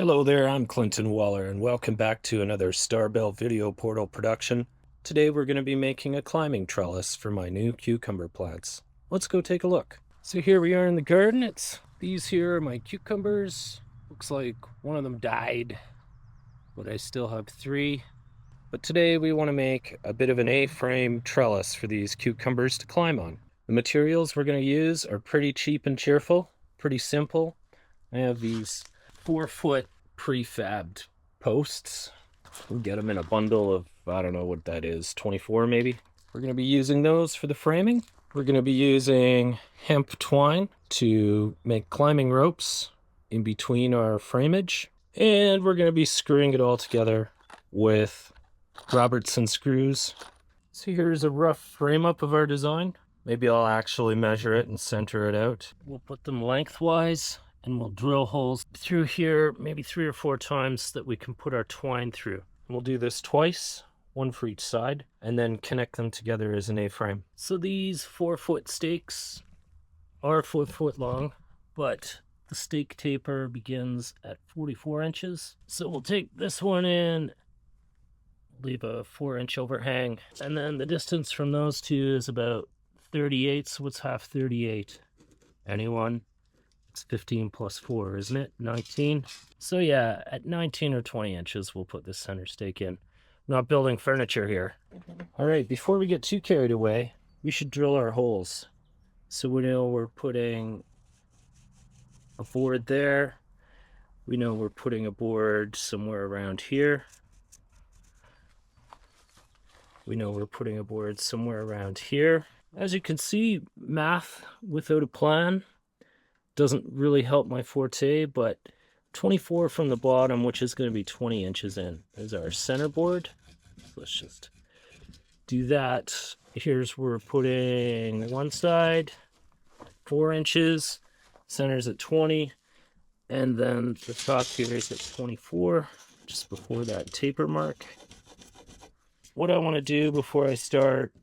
Hello there, I'm Clinton Waller, and welcome back to another Starbell Video Portal production. Today we're going to be making a climbing trellis for my new cucumber plants. Let's go take a look. So here we are in the garden. These here are my cucumbers. Looks like one of them died, but I still have 3. But today we want to make a bit of an A-frame trellis for these cucumbers to climb on. The materials we're going to use are pretty cheap and cheerful, pretty simple. I have these 4-foot prefabbed posts. We get them in a bundle of, I don't know what that is, 24 maybe. We're going to be using those for the framing. We're going to be using hemp twine to make climbing ropes in between our framage. And we're going to be screwing it all together with Robertson screws. So here's a rough frame up of our design. Maybe I'll actually measure it and center it out. We'll put them lengthwise and we'll drill holes through here, maybe 3 or 4 times so that we can put our twine through. We'll do this twice, one for each side, and then connect them together as an A-frame. So these 4-foot stakes are 4 foot long, but the stake taper begins at 44 inches. So we'll take this one in, leave a 4-inch overhang, and then the distance from those two is about 38. So what's half 38? Anyone? It's 15 plus 4, isn't it? 19. So yeah, at 19 or 20 inches, we'll put this center stake in. I'm not building furniture here. All right, before we get too carried away, we should drill our holes. So we know we're putting a board there. We know we're putting a board somewhere around here. We know we're putting a board somewhere around here. As you can see, math without a plan doesn't really help my forte, but 24 from the bottom, which is going to be 20 inches in, is our center board. Let's just do that. Here's where we're putting one side, 4 inches, center's at 20, and then the top here is at 24, just before that taper mark. What I want to do before I start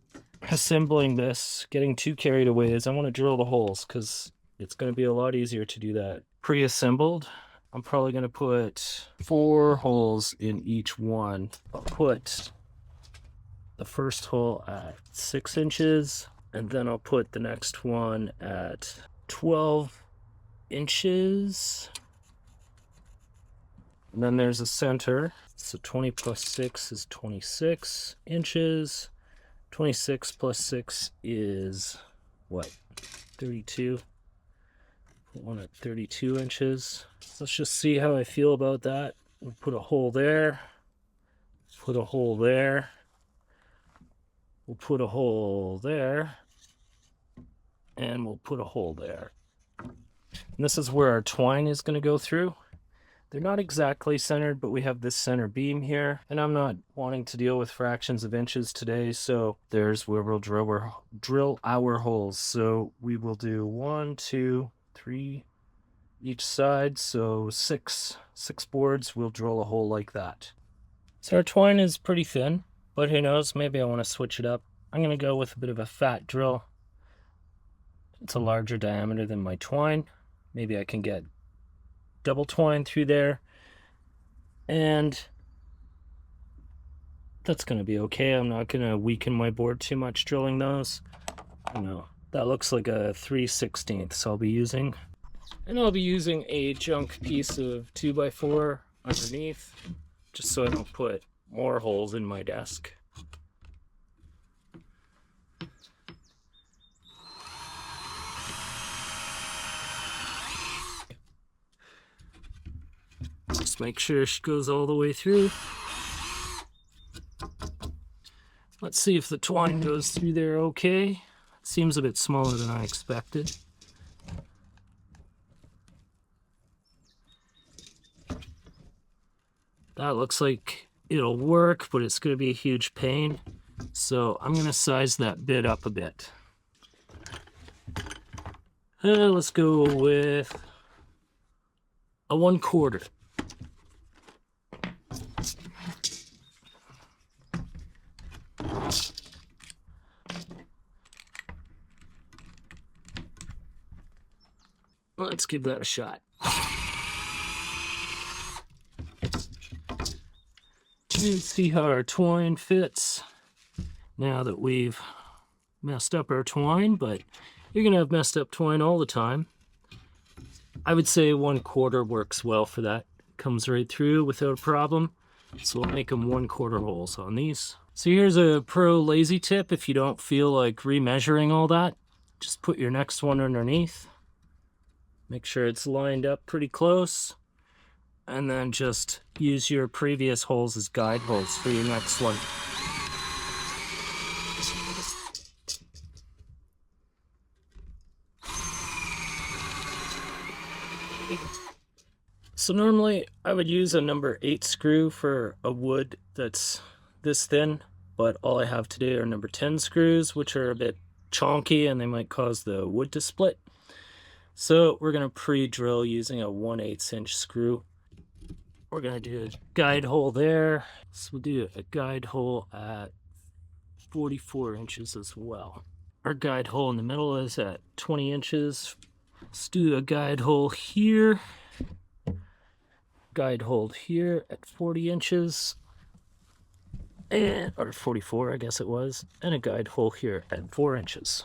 assembling this, getting too carried away, is I want to drill the holes, because it's going to be a lot easier to do that pre-assembled. I'm probably going to put 4 holes in each one. I'll put the first hole at 6 inches, and then I'll put the next one at 12 inches. And then there's a center. So 20 plus 6 is 26 inches. 26 plus 6 is what? 32. Put one at 32 inches. So let's just see how I feel about that. We'll put a hole there. Put a hole there. We'll put a hole there. And we'll put a hole there. And this is where our twine is going to go through. They're not exactly centered, but we have this center beam here. And I'm not wanting to deal with fractions of inches today, so there's where we'll drill our holes. So we will do 1, 2, 3 each side, so six boards. We'll drill a hole like that. So our twine is pretty thin, but who knows, maybe I want to switch it up. I'm going to go with a bit of a fat drill. It's a larger diameter than my twine. Maybe I can get double twine through there, and that's going to be okay. I'm not going to weaken my board too much drilling those. I don't know. That looks like a 3/16 I'll be using. And I'll be using a junk piece of 2x4 underneath, just so I don't put more holes in my desk. Just make sure she goes all the way through. Let's see if the twine goes through there okay. Seems a bit smaller than I expected. That looks like it'll work, but it's going to be a huge pain. So I'm going to size that bit up a bit. Let's go with a 1/4. Let's give that a shot. And see how our twine fits now that we've messed up our twine, but you're gonna have messed up twine all the time. I would say 1/4 works well for that. Comes right through without a problem. So we'll make them 1/4 holes on these. So here's a pro lazy tip. If you don't feel like remeasuring all that, just put your next one underneath. Make sure it's lined up pretty close. And then just use your previous holes as guide holes for your next one. So normally I would use a number 8 screw for a wood that's this thin, but all I have today are number 10 screws, which are a bit chonky and they might cause the wood to split. So we're going to pre-drill using a 1/8 inch screw. We're going to do a guide hole there. So we'll do a guide hole at 44 inches as well. Our guide hole in the middle is at 20 inches. Let's do a guide hole here. Guide hole here at 40 inches. Or 44, I guess it was. And a guide hole here at 4 inches.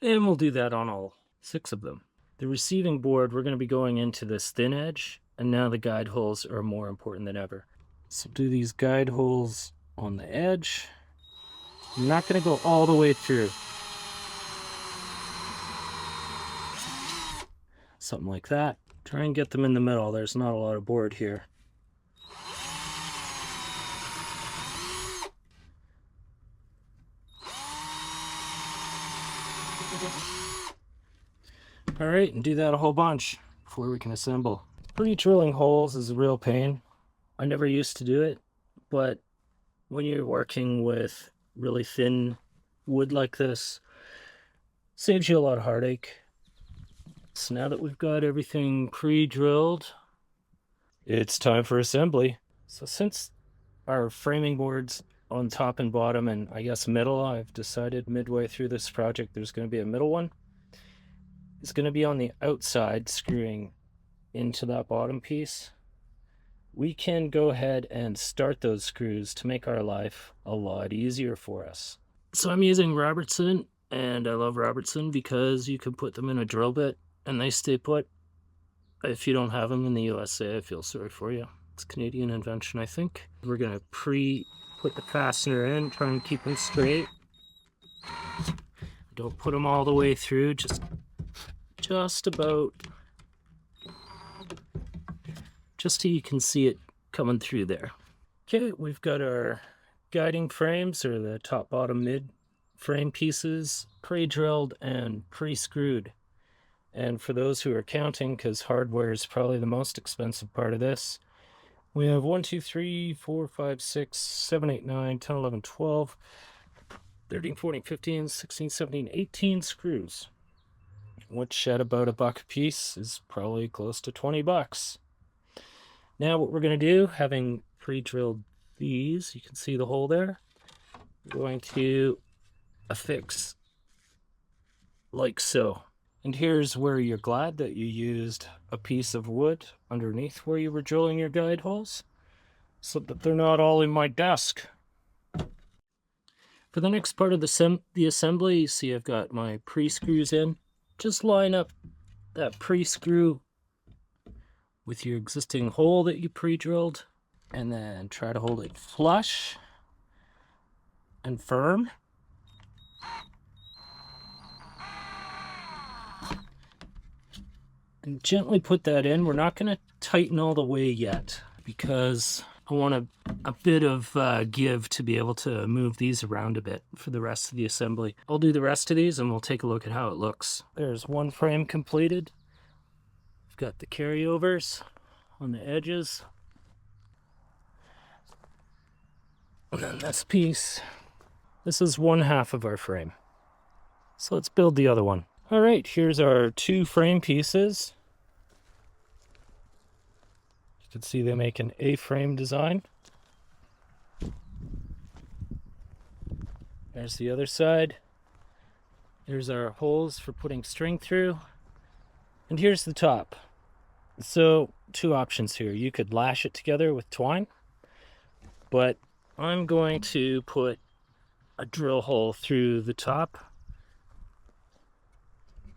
And we'll do that on all 6 of them. The receiving board, we're going to be going into this thin edge, and now the guide holes are more important than ever. So do these guide holes on the edge. I'm not going to go all the way through. Something like that. Try and get them in the middle. There's not a lot of board here. All right, and do that a whole bunch before we can assemble. Pre-drilling holes is a real pain. I never used to do it, but when you're working with really thin wood like this, saves you a lot of heartache. So now that we've got everything pre-drilled, it's time for assembly. So since our framing board's on top and bottom and I guess middle, I've decided midway through this project there's going to be a middle one. It's going to be on the outside, screwing into that bottom piece. We can go ahead and start those screws to make our life a lot easier for us. So I'm using Robertson, and I love Robertson because you can put them in a drill bit and they stay put. If you don't have them in the USA, I feel sorry for you. It's a Canadian invention, I think. We're going to put the fastener in, try and keep them straight. Don't put them all the way through, just about, just so you can see it coming through there. Okay, we've got our guiding frames, or the top, bottom, mid frame pieces, pre-drilled and pre-screwed. And for those who are counting, because hardware is probably the most expensive part of this, we have 1, 2, 3, 4, 5, 6, 7, 8, 9, 10, 11, 12, 13, 14, 15, 16, 17, 18 screws, which at about $1 a piece is probably close to 20 bucks. Now what we're going to do, having pre-drilled these, you can see the hole there, we're going to affix like so. And here's where you're glad that you used a piece of wood underneath where you were drilling your guide holes, so that they're not all in my desk. For the next part of the assembly, you see I've got my pre-screws in. Just line up that pre-screw with your existing hole that you pre-drilled, and then try to hold it flush and firm. And gently put that in. We're not going to tighten all the way yet because I want a bit of give to be able to move these around a bit for the rest of the assembly. I'll do the rest of these and we'll take a look at how it looks. There's one frame completed. I've got the carryovers on the edges. And then this piece. This is 1/2 of our frame. So let's build the other one. All right, here's our 2 frame pieces. You can see they make an A-frame design. There's the other side. There's our holes for putting string through. And here's the top. So 2 options here. You could lash it together with twine, but I'm going to put a drill hole through the top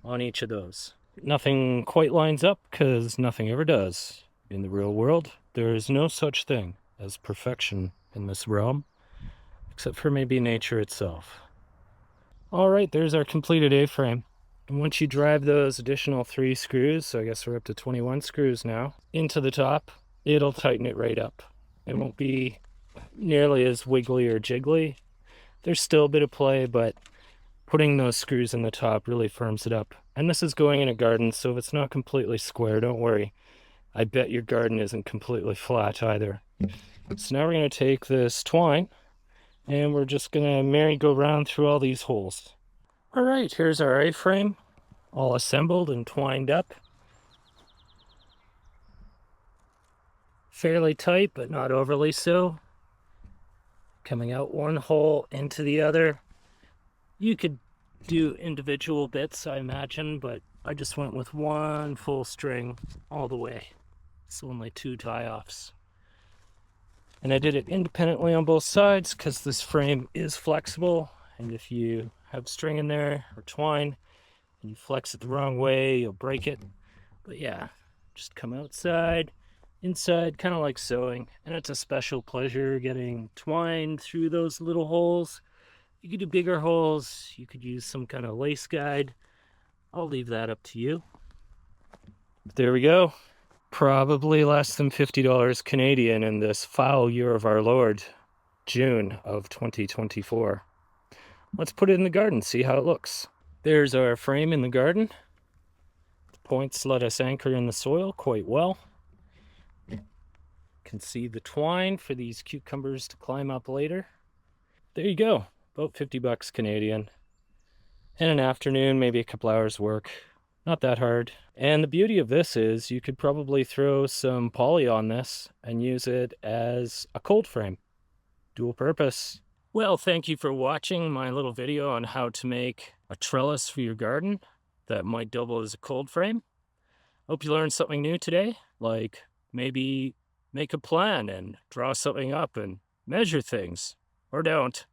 on each of those. Nothing quite lines up because nothing ever does. In the real world, there is no such thing as perfection in this realm, except for maybe nature itself. All right, there's our completed A-frame. And once you drive those additional 3 screws, so I guess we're up to 21 screws now, into the top, it'll tighten it right up. It won't be nearly as wiggly or jiggly. There's still a bit of play, but putting those screws in the top really firms it up. And this is going in a garden, so if it's not completely square, don't worry. I bet your garden isn't completely flat either. So now we're going to take this twine, and we're just going to merry-go-round through all these holes. All right, here's our A-frame, all assembled and twined up. Fairly tight, but not overly so. Coming out one hole into the other. You could do individual bits, I imagine, but I just went with one full string all the way. So only 2 tie-offs. And I did it independently on both sides because this frame is flexible, and if you have string in there or twine and you flex it the wrong way, you'll break it. But yeah, just come outside, inside, kind of like sewing, and it's a special pleasure getting twine through those little holes. You could do bigger holes, you could use some kind of lace guide. I'll leave that up to you. There we go. Probably less than $50 Canadian in this foul year of our Lord, June of 2024. Let's put it in the garden, see how it looks. There's our frame in the garden. The points let us anchor in the soil quite well. You can see the twine for these cucumbers to climb up later. There you go, about $50 Canadian. In an afternoon, maybe a couple hours work. Not that hard. And the beauty of this is you could probably throw some poly on this and use it as a cold frame. Dual purpose. Well, thank you for watching my little video on how to make a trellis for your garden that might double as a cold frame. Hope you learned something new today, like maybe make a plan and draw something up and measure things. Or don't.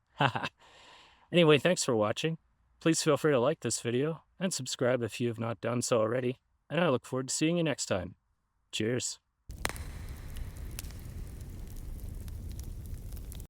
Anyway, thanks for watching. Please feel free to like this video and subscribe if you have not done so already. And I look forward to seeing you next time. Cheers.